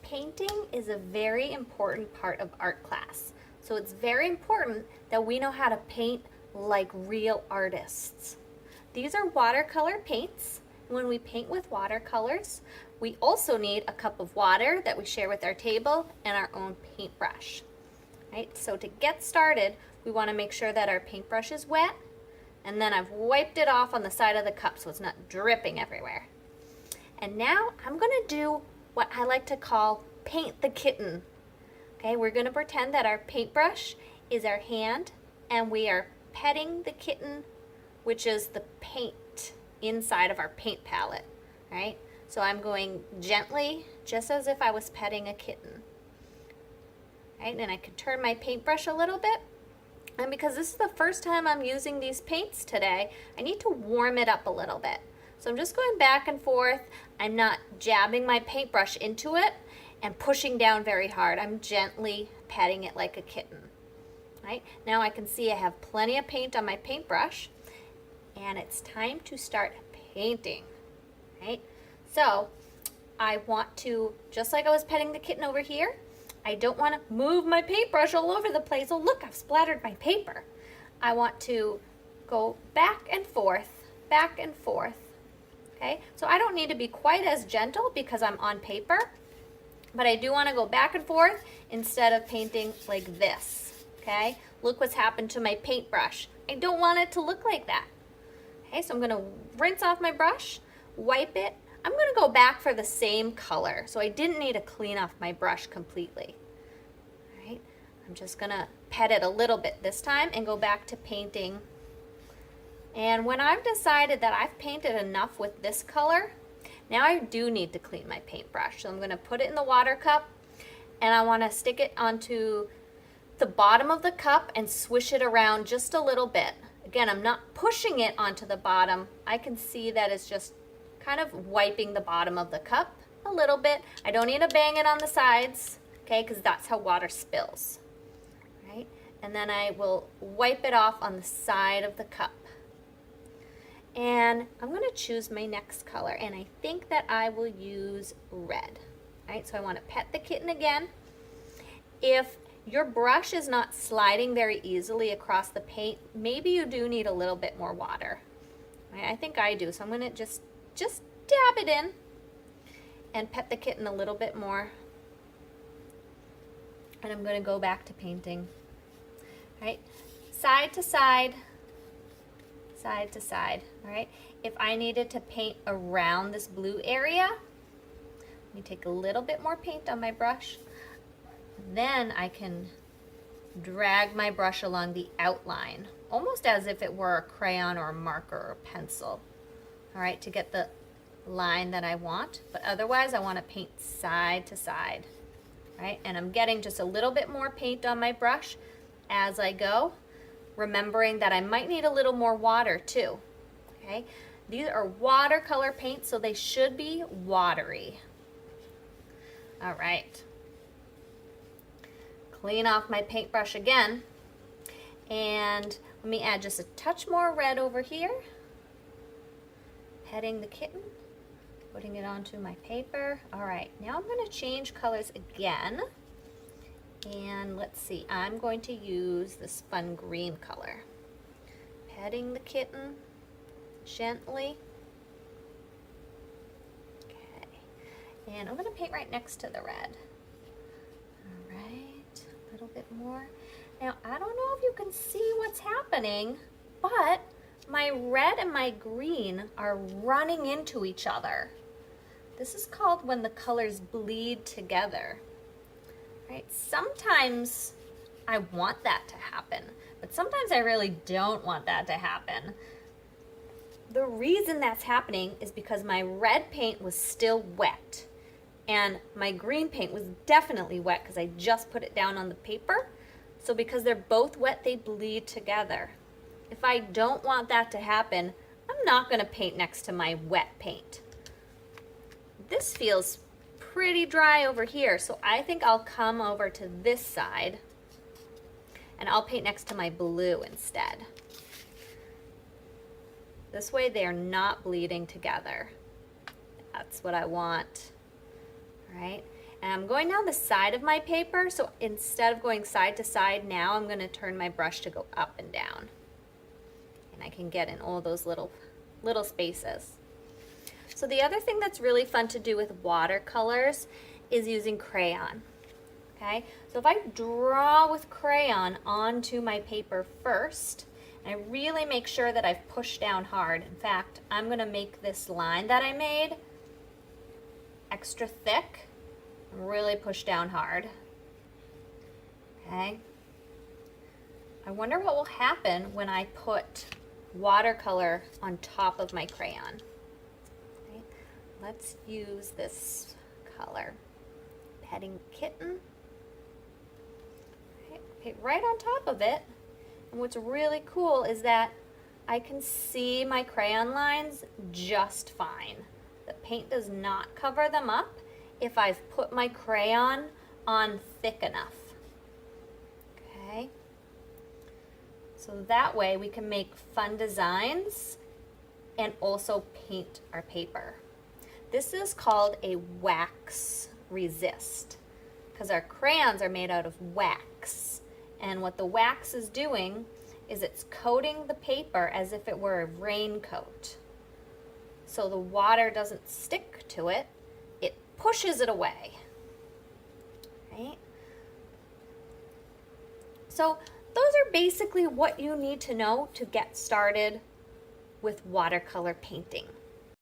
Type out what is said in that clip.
Painting is a very important part of art class. So it's very important that we know how to paint like real artists. These are watercolor paints. When we paint with watercolors, we also need a cup of water that we share with our table and our own paintbrush. Right? So to get started, we want to make sure that our paintbrush is wet, and then I've wiped it off on the side of the cup so it's not dripping everywhere. And now I'm going to do what I like to call paint the kitten. Okay, we're going to pretend that our paintbrush is our hand and we are petting the kitten, which is the paint inside of our paint palette, right? So I'm going gently, just as if I was petting a kitten. Right, and I could turn my paintbrush a little bit. And because this is the first time I'm using these paints today, I need to warm it up a little bit. So I'm just going back and forth. I'm not jabbing my paintbrush into it and pushing down very hard. I'm gently patting it like a kitten. Right? Now I can see I have plenty of paint on my paintbrush, and it's time to start painting. Right? So I want to, just like I was petting the kitten over here, I don't want to move my paintbrush all over the place. Oh look, I've splattered my paper. I want to go back and forth, back and forth. Okay, so I don't need to be quite as gentle because I'm on paper, but I do want to go back and forth instead of painting like this. Okay, look what's happened to my paintbrush. I don't want it to look like that. Okay, so I'm going to rinse off my brush, wipe it. I'm going to go back for the same color, so I didn't need to clean off my brush completely. All right, I'm just going to pet it a little bit this time and go back to painting. And when I've decided that I've painted enough with this color, now I do need to clean my paintbrush. So I'm going to put it in the water cup, and I want to stick it onto the bottom of the cup and swish it around just a little bit. Again, I'm not pushing it onto the bottom. I can see that it's just kind of wiping the bottom of the cup a little bit. I don't need to bang it on the sides, okay, because that's how water spills. Right? And then I will wipe it off on the side of the cup. And I'm going to choose my next color, and I think that I will use red. Right, so I want to pet the kitten again. If your brush is not sliding very easily across the paint, maybe you do need a little bit more water. Right, I think I do, so I'm going to just dab it in and pet the kitten a little bit more. And I'm going to go back to painting. Right, side to side. Side to side, all right? If I needed to paint around this blue area, let me take a little bit more paint on my brush. Then I can drag my brush along the outline, almost as if it were a crayon or a marker or a pencil, all right, to get the line that I want. But otherwise, I want to paint side to side, right? And I'm getting just a little bit more paint on my brush as I go, remembering that I might need a little more water too, okay? These are watercolor paints, so they should be watery. All right. Clean off my paintbrush again, and let me add just a touch more red over here. Petting the kitten, putting it onto my paper. All right, now I'm going to change colors again. And let's see, I'm going to use this fun green color. Petting the kitten gently. Okay, and I'm going to paint right next to the red. All right, a little bit more. Now, I don't know if you can see what's happening, but my red and my green are running into each other. This is called when the colors bleed together. Right? Sometimes I want that to happen, but sometimes I really don't want that to happen. The reason that's happening is because my red paint was still wet, and my green paint was definitely wet because I just put it down on the paper. So because they're both wet, they bleed together. If I don't want that to happen, I'm not going to paint next to my wet paint. This feels pretty dry over here, so I think I'll come over to this side and I'll paint next to my blue instead. This way they're not bleeding together. That's what I want, right? And I'm going down the side of my paper, so instead of going side to side now, I'm going to turn my brush to go up and down. And I can get in all those little spaces. So the other thing that's really fun to do with watercolors is using crayon. Okay, so if I draw with crayon onto my paper first, and I really make sure that I've pushed down hard. In fact, I'm going to make this line that I made extra thick and really push down hard. Okay, I wonder what will happen when I put watercolor on top of my crayon. Okay, let's use this color, Petting Kitten. Okay, right on top of it. And what's really cool is that I can see my crayon lines just fine. The paint does not cover them up if I've put my crayon on thick enough. Okay, so that way we can make fun designs and also paint our paper. This is called a wax resist because our crayons are made out of wax. And what the wax is doing is it's coating the paper as if it were a raincoat. So the water doesn't stick to it, it pushes it away. Right? So those are basically what you need to know to get started with watercolor painting.